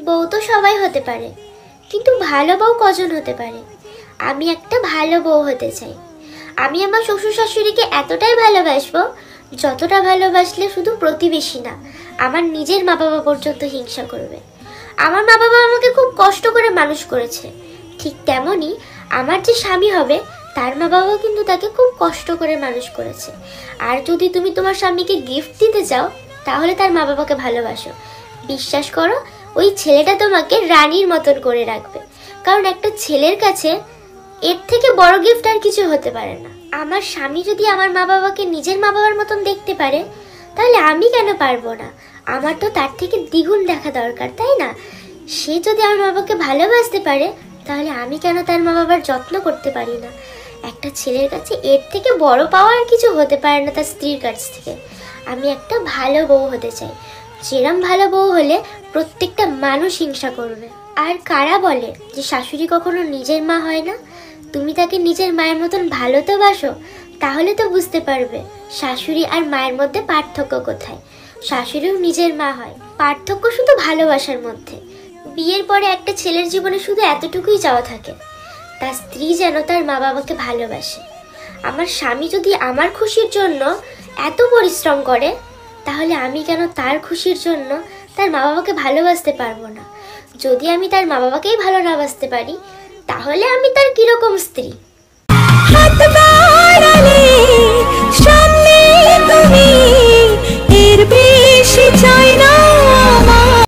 বউ তো সবাই হতে পারে, কিন্তু ভালো বউ কজন হতে পারে? আমি একটা ভালো বউ হতে চাই। আমি আমার শ্বশুর শাশুড়িকে এতটাই ভালোবাসবো যতটা ভালোবাসলে শুধু প্রতিবেশী না, আমার নিজের মা বাবা পর্যন্ত হিংসা করবে। আমার মা বাবা আমাকে খুব কষ্ট করে মানুষ করেছে, ঠিক তেমনই আমার যে স্বামী হবে তার মা বাবাও কিন্তু তাকে খুব কষ্ট করে মানুষ করেছে। আর যদি তুমি তোমার স্বামীকে গিফট দিতে চাও তাহলে তার মা বাবাকে ভালোবাসো। বিশ্বাস করো, ওই ছেলেটা তোমাকে রানীর মতন করে রাখবে। কারণ একটা ছেলের কাছে এর থেকে বড় গিফট আর কিছু হতে পারে না। আমার স্বামী যদি আমার মা বাবাকে নিজের মা বাবার মতন দেখতে পারে তাহলে আমি কেন পারবো না? আমার তো তার থেকে দ্বিগুণ দেখা দরকার, তাই না? সে যদি আমার মা বাবাকে ভালোবাসতে পারে তাহলে আমি কেন তার মা বাবার যত্ন করতে পারি না? একটা ছেলের কাছে এর থেকে বড় পাওয়ার কিছু হতে পারে না তার স্ত্রীর কাছ থেকে। আমি একটা ভালো বউ হতে চাই, যেরম ভালো বউ হলে প্রত্যেকটা মানুষ হিংসা করবে। আর কারা বলে যে শাশুড়ি কখনো নিজের মা হয় না? তুমি তাকে নিজের মায়ের মতন ভালো তো বাসো, তাহলে তো বুঝতে পারবে শাশুড়ি আর মায়ের মধ্যে পার্থক্য কোথায়। শাশুড়িও নিজের মা হয়, পার্থক্য শুধু ভালোবাসার মধ্যে। বিয়ের পরে একটা ছেলের জীবনে শুধু এতটুকুই চাওয়া থাকে, তার স্ত্রী যেন তার মা বাবাকে ভালোবাসে। আমার স্বামী যদি আমার খুশির জন্য এত পরিশ্রম করে তাহলে আমি কেন তার খুশির জন্য তার মা বাবাকে ভালোবাসতে পারবো না? যদি আমি তার মা বাবাকেই ভালো না বাসতে পারি তাহলে আমি তার কিরকম স্ত্রী? হাত বাড়ালে সামনে তুমি, এর বেশি চাই